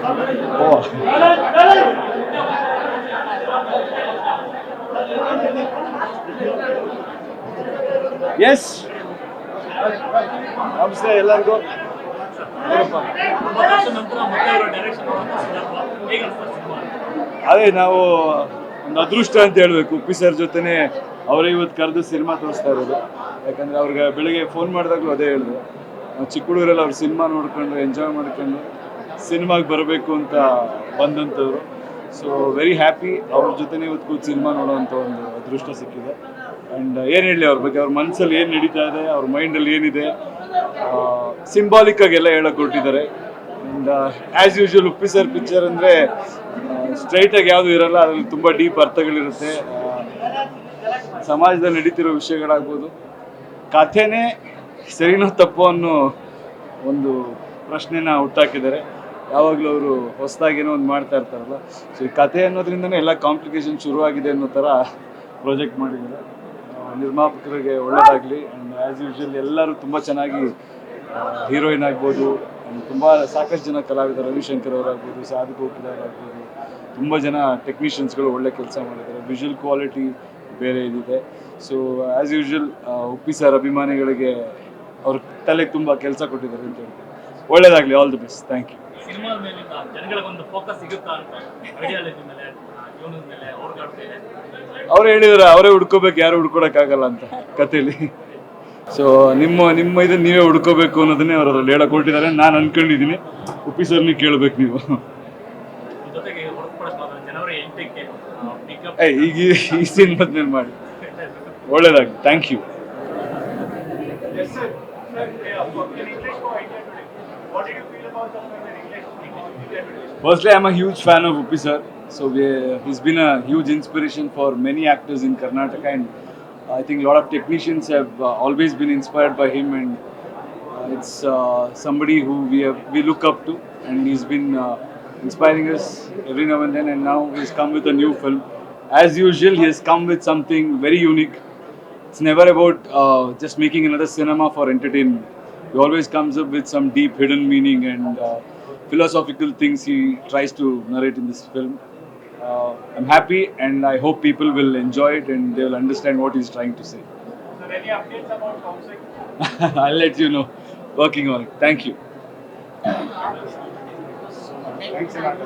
Oh. Yes. ನಮಸ್ತೆ ಎಲ್ಲರಿಗೂ. ಅದೇ ನಾವು ಒಂದು ಅದೃಷ್ಟ ಅಂತ ಹೇಳ್ಬೇಕು. ಉಪ್ಪಿ ಸರ್ ಜೊತೆನೆ ಅವರೇ ಇವತ್ತು ಕರೆದು ಸಿನಿಮಾ ತೋರಿಸ್ತಾ ಇರೋದು. ಯಾಕಂದ್ರೆ ಅವ್ರಿಗೆ ಬೆಳಿಗ್ಗೆ ಫೋನ್ ಮಾಡಿದಾಗಲೂ ಅದೇ ಹೇಳಿದ್ರು, ನಾವು ಚಿಕ್ಕ ಹುಡುಗರೆಲ್ಲ ಅವ್ರ ಸಿನಿಮಾ ನೋಡ್ಕೊಂಡು ಎಂಜಾಯ್ ಮಾಡ್ಕೊಂಡು ಸಿನಿಮಾಗೆ ಬರಬೇಕು ಅಂತ ಬಂದಂಥವ್ರು. ಸೊ ವೆರಿ ಹ್ಯಾಪಿ ಅವ್ರ ಜೊತೆನೇ ಇವತ್ತು ಕೂತು ಸಿನಿಮಾ ನೋಡೋವಂಥ ಒಂದು ಅದೃಷ್ಟ ಸಿಕ್ಕಿದೆ. ಆ್ಯಂಡ್ ಏನು ಹೇಳಲಿ ಅವ್ರ ಬಗ್ಗೆ, ಅವ್ರ ಮನಸ್ಸಲ್ಲಿ ಏನು ನಡೀತಾ ಇದೆ, ಅವ್ರ ಮೈಂಡಲ್ಲಿ ಏನಿದೆ, ಸಿಂಬಾಲಿಕ್ಕಾಗಿ ಎಲ್ಲ ಹೇಳಕ್ಕೆ ಕೊಟ್ಟಿದ್ದಾರೆ. And as usual Uppi sir picture ಅಂದರೆ ಸ್ಟ್ರೈಟಾಗಿ ಯಾವುದು ಇರಲ್ಲ, ಅದರಲ್ಲಿ ತುಂಬ ಡೀಪ್ ಅರ್ಥಗಳಿರುತ್ತೆ. ಸಮಾಜದಲ್ಲಿ ನಡೀತಿರೋ ವಿಷಯಗಳಾಗ್ಬೋದು, ಕಥೆನೇ ಸರಿನೋ ತಪ್ಪೋ ಅನ್ನೋ ಒಂದು ಪ್ರಶ್ನೆನ ಹುಟ್ಟಾಕಿದ್ದಾರೆ. ಯಾವಾಗಲೂ ಅವರು ಹೊಸದಾಗೇನೋ ಒಂದು ಮಾಡ್ತಾ ಇರ್ತಾರಲ್ಲ, ಸೊ ಈ ಕಥೆ ಅನ್ನೋದ್ರಿಂದನೇ ಎಲ್ಲ ಕಾಂಪ್ಲಿಕೇಶನ್ ಶುರುವಾಗಿದೆ ಅನ್ನೋ ಥರ ಪ್ರಾಜೆಕ್ಟ್ ಮಾಡಿದ್ದಾರೆ. ನಿರ್ಮಾಪಕರಿಗೆ ಒಳ್ಳೆಯದಾಗಲಿ. ಆ್ಯಂಡ್ ಆ್ಯಸ್ ಯೂಶುವಲ್ ಎಲ್ಲರೂ ತುಂಬ ಚೆನ್ನಾಗಿ, ಹೀರೋಯಿನ್ ಆಗ್ಬೋದು, ತುಂಬ ಸಾಕಷ್ಟು ಜನ ಕಲಾವಿದರು, ರವಿಶಂಕರ್ ಅವರಾಗ್ಬೋದು, ಸಾಧು ಗೋಪಿಲ್ ಅವರಾಗ್ಬೋದು, ತುಂಬ ಜನ ಟೆಕ್ನಿಷಿಯನ್ಸ್ಗಳು ಒಳ್ಳೆ ಕೆಲಸ ಮಾಡಿದ್ದಾರೆ. ವಿಜುವಲ್ ಕ್ವಾಲಿಟಿ ಬೇರೆ ಇದಿದೆ. So as usual Uppi sir ಅಭಿಮಾನಿಗಳಿಗೆ ಅವ್ರ ತಲೆಗೆ ತುಂಬ ಕೆಲಸ ಕೊಟ್ಟಿದ್ದಾರೆ ಅಂತ ಹೇಳ್ತಾರೆ. ಒಳ್ಳೆಯದಾಗಲಿ, all the best. Thank you. Cinema ಮೇಲಿಂದ ಜನಗಳಿಗೊಂದು ಫೋಕಸ್ ಸಿಗುತ್ತಾ ಅಂತ ಐಡಿಯಾಲಜಿ ಮೇಲೆ, ಜೀವನದ ಮೇಲೆ ಅವ್ರು ಹೇಳಿದಾರೆ, ಅವರೇ ಹುಡ್ಕೋಬೇಕು, ಯಾರು ಹುಡ್ಕೊಡಕ್ಕಾಗಲ್ಲ ಅಂತ ಕಥೆಯಲ್ಲಿ. ಸೊ ನಿಮ್ಮ ಇದನ್ನ ನೀವೇ ಹುಡ್ಕೋಬೇಕು ಅನ್ನೋದನ್ನೇ ಅವ್ರು ಅದ್ರಲ್ಲಿ ಹೇಳಕ್ ಹೊರಟಿದ್ದಾರೆ. ನಾನು ಅನ್ಕೊಂಡಿದ್ದೀನಿ, ಉಪ್ಪಿ ಸರ್ನಿ ಕೇಳಬೇಕು ನೀವು. ಜೊತೆಗೆ ಜನವರಿ 8ಕ್ಕೆ ಈಗ ಈ ಸಿನಿಮಾದ ಮೇಲೆ ಮಾಡಿ. ಒಳ್ಳೇದಾಗಿ, thank you. Firstly, I'm a huge fan of Uppi sir. So he's been a huge inspiration for many actors in Karnataka, and I think a lot of technicians have always been inspired by him, and it's somebody who we look up to, and he's been inspiring us every now and then, and now he's come with a new film. As usual, he has come with something very unique. It's never about just making another cinema for entertainment. He always comes up with some deep hidden meaning and philosophical things he tries to narrate in this film. I'm happy, and I hope people will enjoy it and they will understand what he's trying to say. So any updates about Toxic? I'll let you know. Working on it. Thank you. Thanks a lot.